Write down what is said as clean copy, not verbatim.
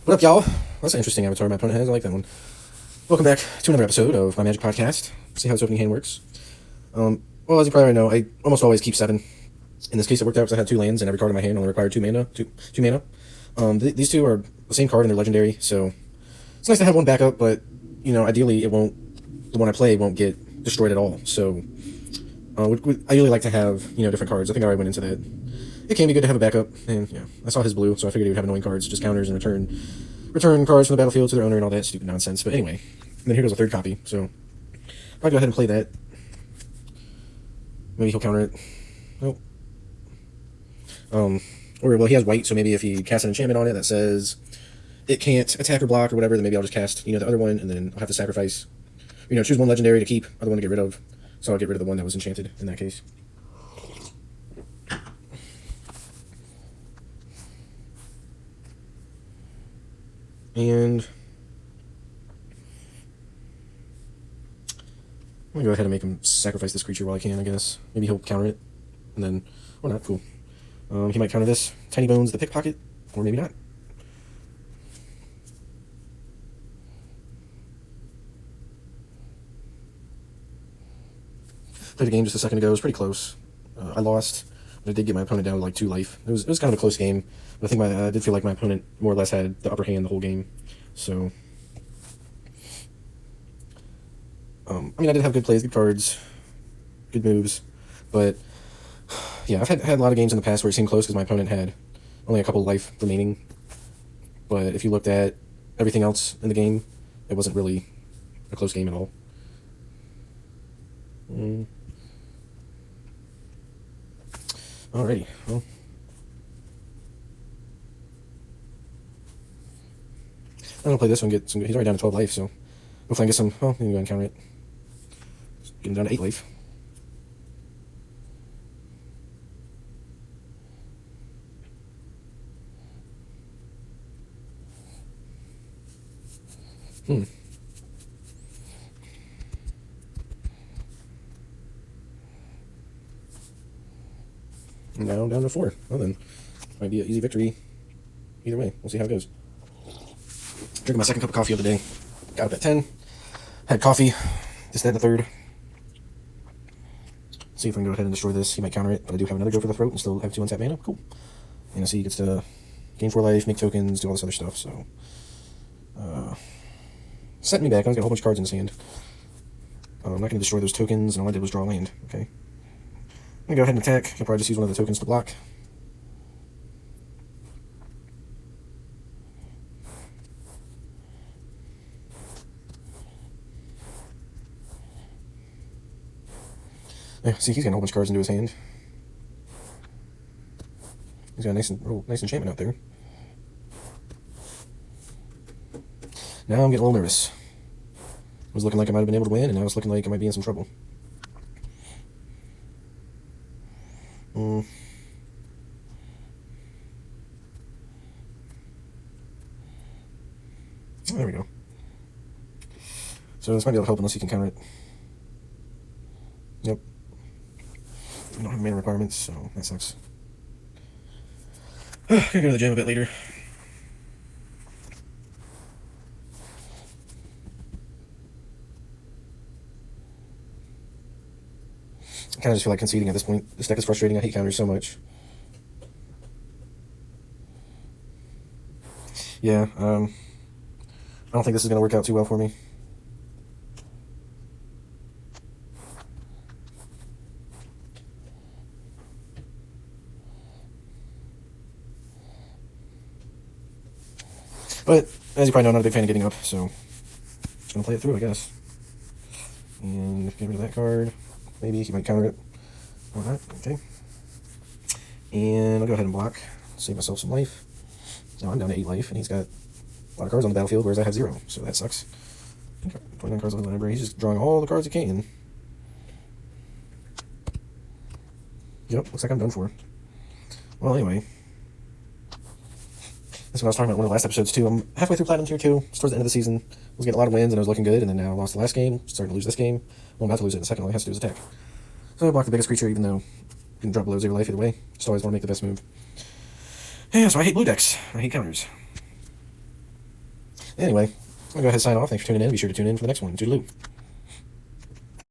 What up, y'all? That's an interesting avatar my opponent has. I like that one. Welcome back to another episode of my Magic Podcast. See how this opening hand works. Well, as you probably know, I almost always keep 7. In this case, it worked out because I had 2 lands, and every card in my hand only required 2 mana. Two mana. These 2 are the same card, and they're legendary, so it's nice to have one backup. But ideally, it won't. The one I play won't get destroyed at all. So, I usually like to have different cards. I think I already went into that. It can be good to have a backup, and I saw his blue, so I figured he would have annoying cards, just counters and return cards from the battlefield to their owner and all that stupid nonsense. But anyway, and then here goes a 3rd copy, so I'll go ahead and play that. Maybe he'll counter it. Nope. Or, well, he has white, so maybe if he casts an enchantment on it that says it can't attack or block or whatever, then maybe I'll just cast, the other one, and then I'll have to sacrifice, choose one legendary to keep, other one to get rid of. So I'll get rid of the one that was enchanted in that case. And I'm gonna go ahead and make him sacrifice this creature while I can, I guess. Maybe he'll counter it, and then, or not, cool. He might counter this, Tiny Bones the Pickpocket, or maybe not. Played a game just a second ago, it was pretty close. I lost, but I did get my opponent down to like 2 life. It was kind of a close game, but I think I did feel like my opponent more or less had the upper hand the whole game. So, I did have good plays, good cards, good moves, but yeah, I've had a lot of games in the past where it seemed close because my opponent had only a couple life remaining. But if you looked at everything else in the game, it wasn't really a close game at all. Alrighty, well. I'm gonna play this one, get some. He's already down to 12 life, so hopefully I can get some. Well, I'm gonna counter it. Just get him down to 8 life. Now down to 4. Well then, might be an easy victory. Either way, we'll see how it goes. Drinking my 2nd cup of coffee of the day. Got up at 10. Had coffee. This, that, and the 3rd. See if I can go ahead and destroy this. He might counter it, but I do have another go for the throat and still have 2 untapped mana. Cool. And I see he gets to gain 4 life, make tokens, do all this other stuff. So, set me back. I was got a whole bunch of cards in his hand. I'm not going to destroy those tokens, and all I did was draw land. Okay. I'm going to go ahead and attack. I'll probably just use one of the tokens to block. Yeah, see, he's getting a whole bunch of cards into his hand. He's got a nice enchantment out there. Now I'm getting a little nervous. It was looking like I might have been able to win, and now it's looking like I might be in some trouble. There we go. So this might be able to help unless he can counter it. Yep. I don't have mana requirements, so that sucks. Gonna go to the gym a bit later. I kind of just feel like conceding at this point. This deck is frustrating. I hate counters so much. Yeah, I don't think this is going to work out too well for me. But, as you probably know, I'm not a big fan of getting up, so just going to play it through, I guess. And get rid of that card. Maybe he might counter it. Or not. Okay. And I'll go ahead and block. Save myself some life. Now I'm down to 8 life, and he's got a lot of cards on the battlefield, whereas I had 0, so that sucks. 29 cards on the library. He's just drawing all the cards he can. Yep, looks like I'm done for. Well, anyway. That's what I was talking about in one of the last episodes, too. I'm halfway through Platinum Tier 2. It's towards the end of the season. I was getting a lot of wins, and I was looking good, and then now I lost the last game. Starting to lose this game. Well, I'm about to lose it in the second. All I have to do is attack. So I block the biggest creature, even though you can drop below 0 life either way. Just always want to make the best move. Yeah, so I hate blue decks. I hate counters. Anyway, I'm going to go ahead and sign off. Thanks for tuning in. Be sure to tune in for the next one. Toodaloo.